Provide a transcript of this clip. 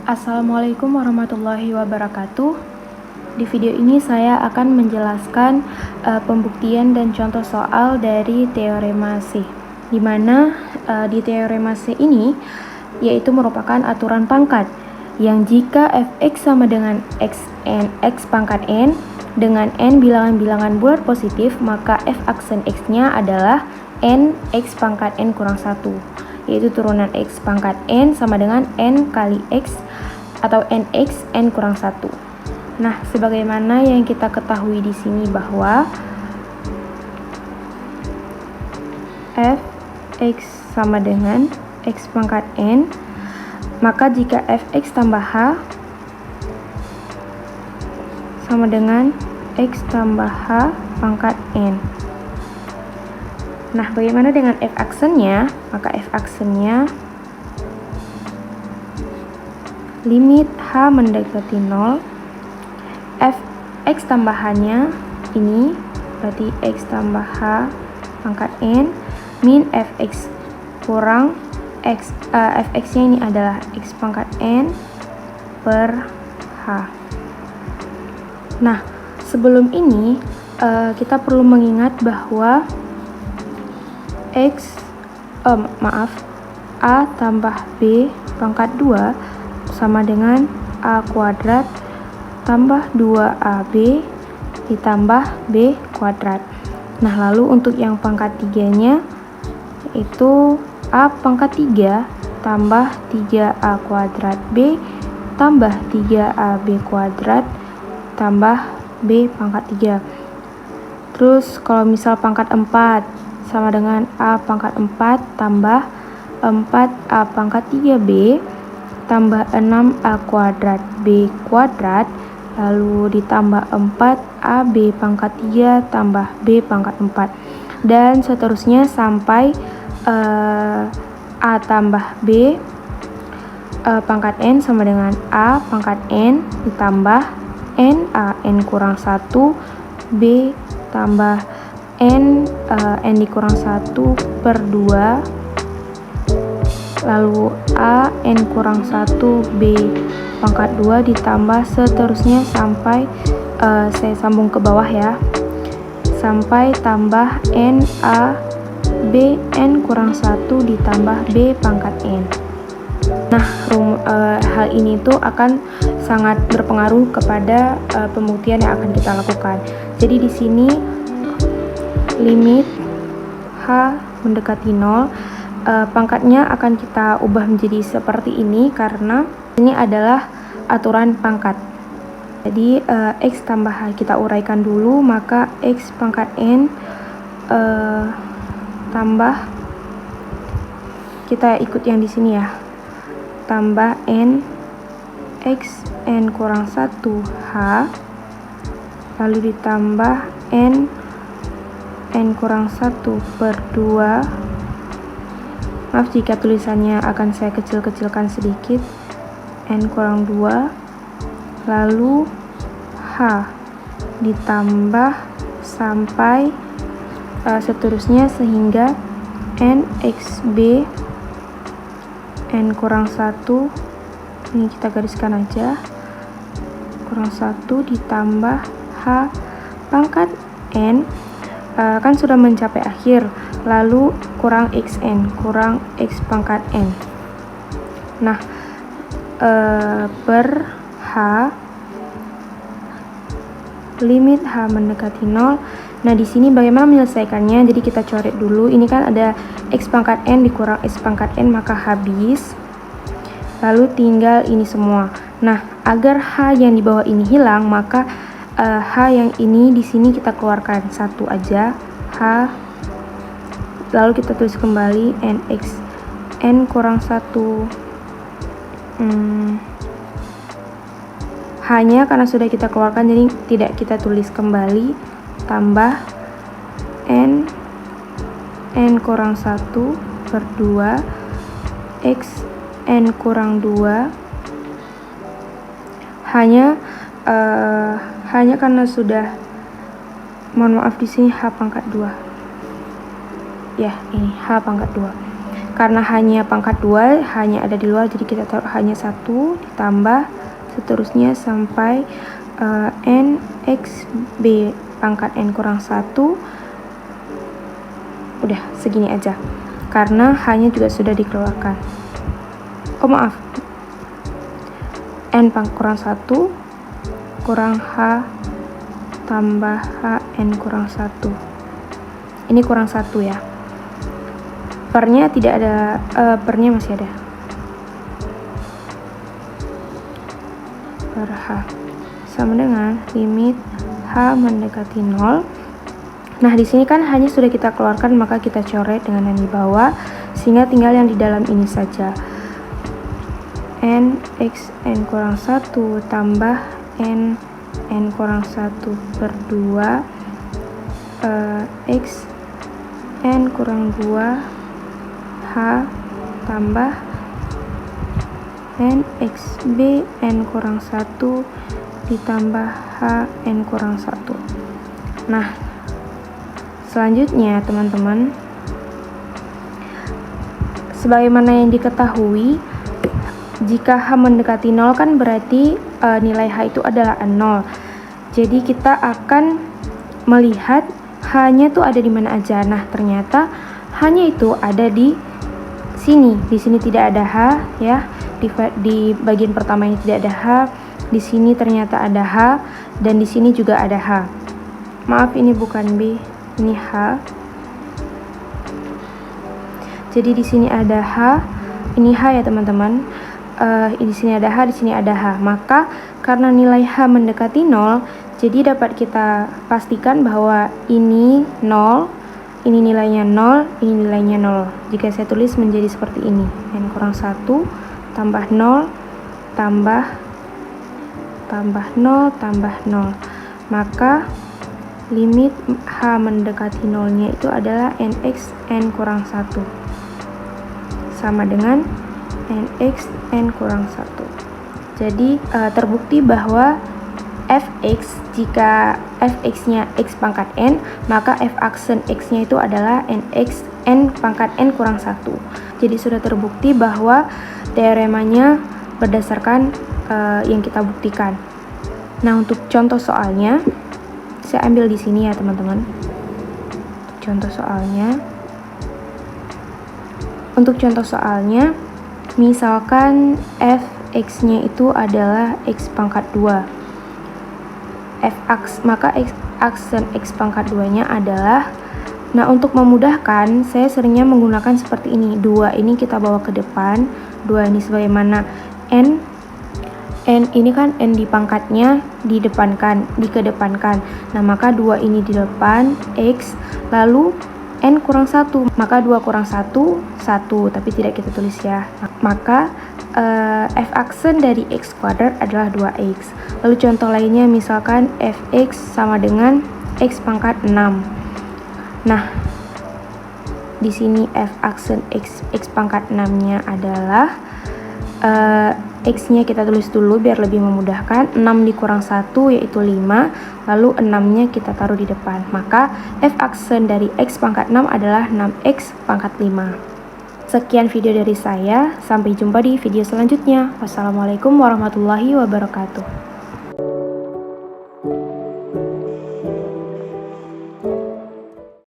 Assalamualaikum warahmatullahi wabarakatuh. Di video ini saya akan menjelaskan pembuktian dan contoh soal dari teorema C, di mana di teorema C ini yaitu merupakan aturan pangkat yang jika fx sama dengan x pangkat n dengan n bilangan-bilangan bulat positif, maka f aksen x-nya adalah n x pangkat n kurang 1, yaitu turunan x pangkat n sama dengan n kali x atau nx n kurang 1. Nah, sebagaimana yang kita ketahui di sini bahwa fx sama dengan x pangkat n, maka jika fx tambah h sama dengan x tambah h pangkat n. Nah, bagaimana dengan f aksennya? Maka f aksennya limit h mendekati 0, fx tambah h-nya ini berarti x tambah h pangkat n min fx kurang x, fx-nya ini adalah x pangkat n per h. Nah, sebelum ini kita perlu mengingat bahwa a tambah b pangkat 2 sama dengan a kuadrat tambah 2ab ditambah b kuadrat. Nah, lalu untuk yang pangkat 3-nya yaitu a pangkat 3 tambah 3a kuadrat b tambah 3ab kuadrat tambah b pangkat 3. Terus kalau misal pangkat 4 sama dengan a pangkat 4 tambah 4a pangkat 3b tambah 6a kuadrat b kuadrat, lalu ditambah 4ab pangkat 3 tambah b pangkat 4, dan seterusnya sampai a tambah b pangkat n sama dengan a pangkat n ditambah n a n kurang 1 b tambah n dikurang 1 per 2, lalu a n kurang 1 b pangkat 2 ditambah seterusnya sampai saya sambung ke bawah ya, sampai tambah n a b n kurang 1 ditambah b pangkat n. Nah, hal ini tuh akan sangat berpengaruh kepada pembuktian yang akan kita lakukan. Jadi di sini limit h mendekati 0, pangkatnya akan kita ubah menjadi seperti ini karena ini adalah aturan pangkat. Jadi x tambah h kita uraikan dulu, maka x pangkat n tambah, kita ikut yang di sini ya, tambah n x n kurang 1 h lalu ditambah n kurang 1 per 2. Maaf jika tulisannya akan saya kecil-kecilkan sedikit, n kurang 2 lalu h ditambah sampai seterusnya sehingga nxb n kurang 1, ini kita gariskan aja, kurang 1 ditambah h pangkat n, kan sudah mencapai akhir, lalu kurang xn, kurang x pangkat n. Nah, per h limit h mendekati 0. Nah, di sini bagaimana menyelesaikannya? Jadi kita coret dulu. Ini kan ada x pangkat n dikurang x pangkat n, maka habis. Lalu tinggal ini semua. Nah, agar h yang di bawah ini hilang, maka h yang ini di sini kita keluarkan satu aja, h. Lalu kita tulis kembali nx n kurang 1. H-nya karena sudah kita keluarkan jadi tidak kita tulis kembali, tambah n kurang 1 per 2 x n kurang 2. hanya karena sudah, mohon maaf di sini h pangkat 2 ya, ini h pangkat 2 karena hanya pangkat 2, hanya ada di luar, jadi kita taruh hanya 1 ditambah seterusnya sampai n x b pangkat n kurang 1. Udah segini aja karena hanya juga sudah dikeluarkan. Oh maaf, n pangkat kurang 1 kurang h tambah h n kurang 1. Ini kurang 1 ya. Pernya tidak ada, pernya masih ada. Per h sama dengan limit h mendekati 0. Nah, di sini kan hanya sudah kita keluarkan, maka kita coret dengan yang di bawah sehingga tinggal yang di dalam ini saja. N x n kurang 1 tambah n kurang 1 per 2 x n kurang 2 h tambah n x b n kurang 1 ditambah h n kurang 1. Nah, selanjutnya teman-teman, sebagaimana yang diketahui, jika h mendekati 0 kan berarti nilai h itu adalah 0. Jadi kita akan melihat h-nya tuh ada di mana aja. Nah, ternyata h-nya itu ada di sini. Di sini tidak ada h ya. Di bagian pertama ini tidak ada h. Di sini ternyata ada h dan di sini juga ada h. Maaf, ini bukan b, ini h. Jadi di sini ada h, ini h ya teman-teman. Di sini ada h, di sini ada h. Maka karena nilai h mendekati 0, jadi dapat kita pastikan bahwa ini 0, ini nilainya 0, ini nilainya 0. Jika saya tulis menjadi seperti ini, n kurang 1 tambah 0 tambah 0 tambah 0. Maka limit h mendekati 0-nya itu adalah nx n kurang 1 sama dengan nx n kurang 1. Jadi terbukti bahwa fx, jika fx-nya x pangkat n, maka f aksen x-nya itu adalah nx n pangkat n kurang 1. Jadi sudah terbukti bahwa teoremanya berdasarkan yang kita buktikan. Nah, untuk contoh soalnya saya ambil di sini ya teman-teman. Untuk contoh soalnya, misalkan fx-nya itu adalah x pangkat 2. Maka x aksen x pangkat 2-nya adalah, nah untuk memudahkan saya seringnya menggunakan seperti ini. 2 ini kita bawa ke depan, 2 ini sebagaimana n ini kan n di pangkatnya dikedepankan. Nah, maka 2 ini di depan x, lalu n kurang 1, maka 2 kurang 1, 1, tapi tidak kita tulis ya. Maka f aksen dari x kuadrat adalah 2x. Lalu contoh lainnya, misalkan fx sama dengan x pangkat 6. Nah, di sini f aksen x pangkat 6-nya adalah x-nya kita tulis dulu biar lebih memudahkan. 6 dikurang 1 yaitu 5, lalu 6-nya kita taruh di depan. Maka f aksen dari x pangkat 6 adalah 6x pangkat 5. Sekian video dari saya, sampai jumpa di video selanjutnya. Wassalamualaikum warahmatullahi wabarakatuh.